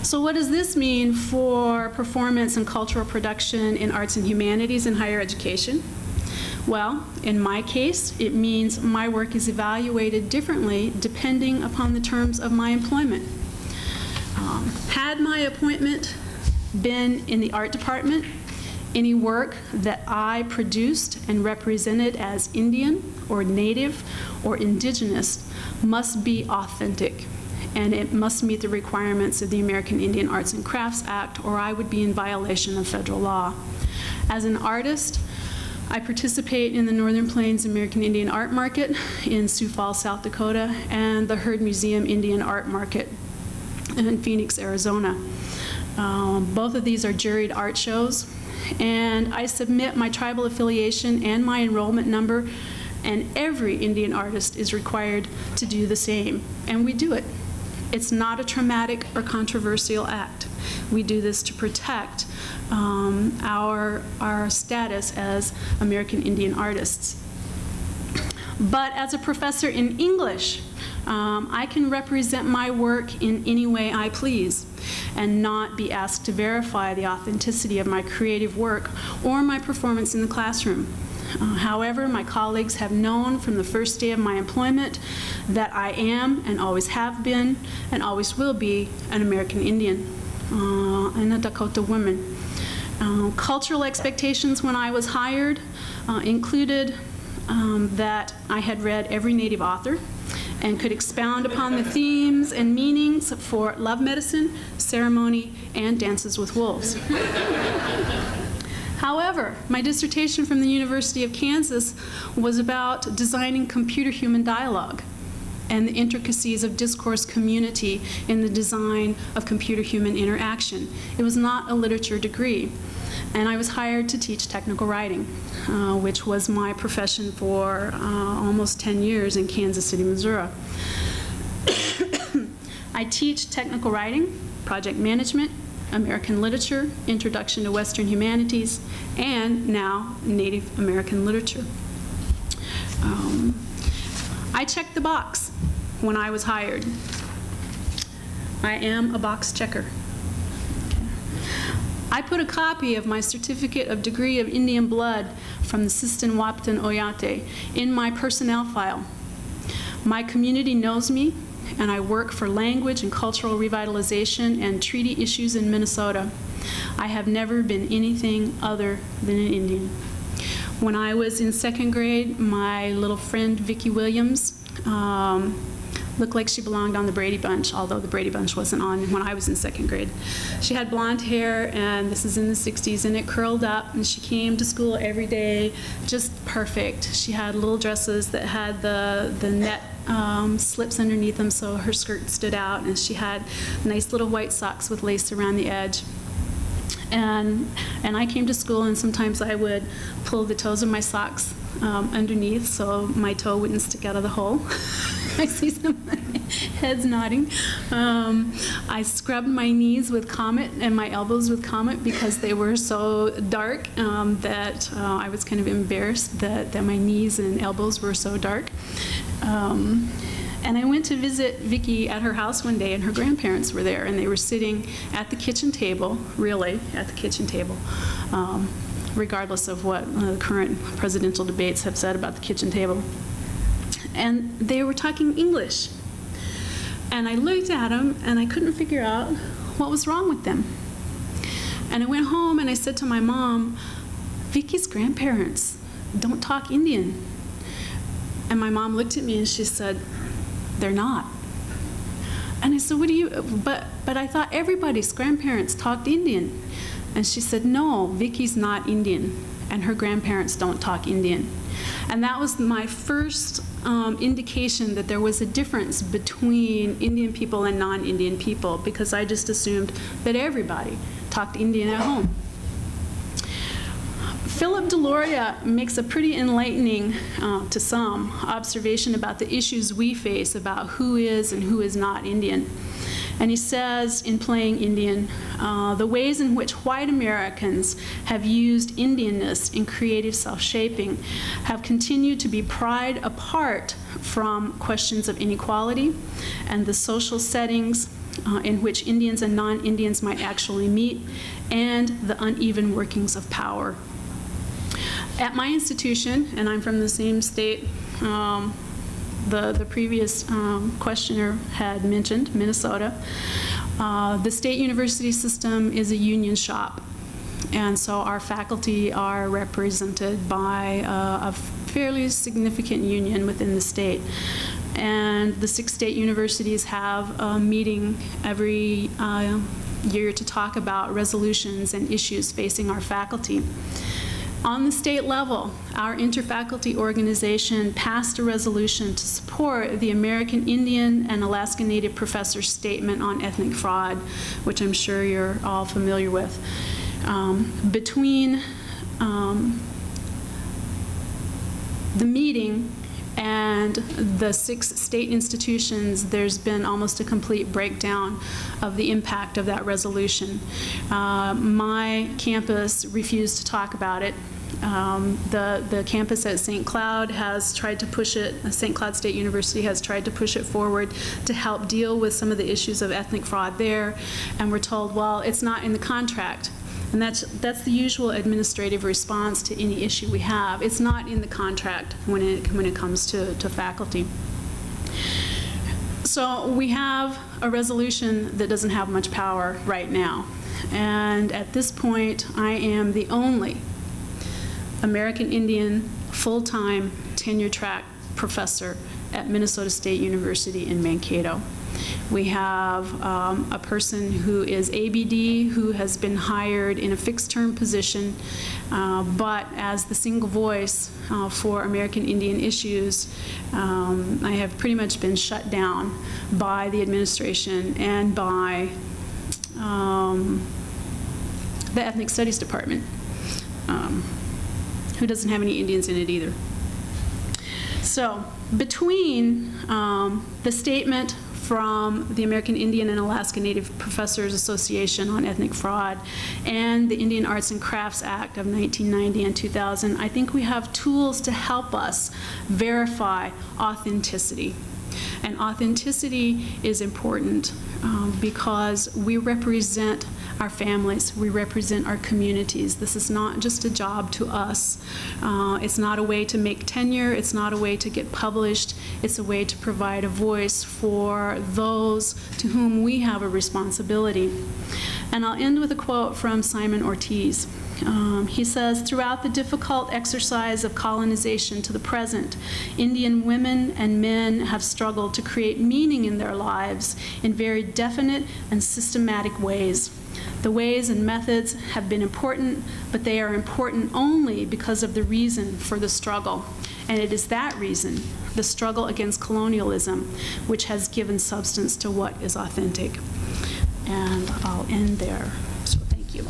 So what does this mean for performance and cultural production in arts and humanities in higher education? Well, in my case, it means my work is evaluated differently depending upon the terms of my employment. Had my appointment been in the art department, any work that I produced and represented as Indian or Native or Indigenous must be authentic, and it must meet the requirements of the American Indian Arts and Crafts Act, or I would be in violation of federal law. As an artist, I participate in the Northern Plains American Indian Art Market in Sioux Falls, South Dakota, and the Heard Museum Indian Art Market in Phoenix, Arizona. Both of these are juried art shows, and I submit my tribal affiliation and my enrollment number, and every Indian artist is required to do the same, and we do it. It's not a traumatic or controversial act. We do this to protect our status as American Indian artists. But as a professor in English, I can represent my work in any way I please and not be asked to verify the authenticity of my creative work or my performance in the classroom. However, my colleagues have known from the first day of my employment that I am and always have been and always will be an American Indian and a Dakota woman. Cultural expectations when I was hired included that I had read every Native author and could expound upon the themes and meanings for love medicine, ceremony, and dances with wolves. However, my dissertation from the University of Kansas was about designing computer-human dialogue and the intricacies of discourse community in the design of computer-human interaction. It was not a literature degree. And I was hired to teach technical writing, which was my profession for almost 10 years in Kansas City, Missouri. I teach technical writing, project management, American literature, introduction to Western humanities, and now Native American literature. I checked the box when I was hired. I am a box checker. I put a copy of my certificate of degree of Indian blood from the Sistan Waptan Oyate in my personnel file. My community knows me, and I work for language and cultural revitalization and treaty issues in Minnesota. I have never been anything other than an Indian. When I was in second grade, my little friend Vicki Williams looked like she belonged on the Brady Bunch, although the Brady Bunch wasn't on when I was in second grade. She had blonde hair, and this is in the 60s, and it curled up, and she came to school every day, just perfect. She had little dresses that had the net slips underneath them so her skirt stood out, and she had nice little white socks with lace around the edge. And I came to school, and sometimes I would pull the toes of my socks underneath so my toe wouldn't stick out of the hole. I see some heads nodding. I scrubbed my knees with Comet and my elbows with Comet because they were so dark that I was kind of embarrassed that my knees and elbows were so dark. And I went to visit Vicki at her house one day, and her grandparents were there, and they were sitting at the kitchen table, really, at the kitchen table, regardless of what the current presidential debates have said about the kitchen table. And they were talking English. And I looked at them, and I couldn't figure out what was wrong with them. And I went home, and I said to my mom, Vicki's grandparents don't talk Indian. And my mom looked at me, and she said, they're not. And I said, what do you, but I thought everybody's grandparents talked Indian. And she said, no, Vicki's not Indian, and her grandparents don't talk Indian. And that was my first indication that there was a difference between Indian people and non-Indian people, because I just assumed that everybody talked Indian at home. Philip Deloria makes a pretty enlightening, to some, observation about the issues we face about who is and who is not Indian. And he says, in Playing Indian, the ways in which white Americans have used Indianness in creative self-shaping have continued to be pried apart from questions of inequality and the social settings in which Indians and non-Indians might actually meet, and the uneven workings of power. At my institution, and I'm from the same state the previous questioner had mentioned, Minnesota, the state university system is a union shop. And so our faculty are represented by a fairly significant union within the state. And the 6 state universities have a meeting every year to talk about resolutions and issues facing our faculty. On the state level, our interfaculty organization passed a resolution to support the American Indian and Alaska Native professors' statement on ethnic fraud, which I'm sure you're all familiar with. Between the meeting and the 6 state institutions, there's been almost a complete breakdown of the impact of that resolution. My campus refused to talk about it. The campus at St. Cloud has tried to push it, St. Cloud State University has tried to push it forward to help deal with some of the issues of ethnic fraud there, and we're told, well, it's not in the contract. And that's the usual administrative response to any issue we have. It's not in the contract when it comes to faculty. So we have a resolution that doesn't have much power right now. And at this point, I am the only American Indian full-time tenure-track professor at Minnesota State University in Mankato. We have a person who is ABD who has been hired in a fixed-term position, but as the single voice for American Indian issues, I have pretty much been shut down by the administration and by the Ethnic Studies Department, who doesn't have any Indians in it either. So between the statement from the American Indian and Alaska Native Professors Association on ethnic fraud and the Indian Arts and Crafts Act of 1990 and 2000, I think we have tools to help us verify authenticity. And authenticity is important because we represent our families, we represent our communities. This is not just a job to us. It's not a way to make tenure, it's not a way to get published, it's a way to provide a voice for those to whom we have a responsibility. And I'll end with a quote from Simon Ortiz. He says, "Throughout the difficult exercise of colonization to the present, Indian women and men have struggled to create meaning in their lives in very definite and systematic ways. The ways and methods have been important, but they are important only because of the reason for the struggle. And it is that reason, the struggle against colonialism, which has given substance to what is authentic." And I'll end there. So thank you.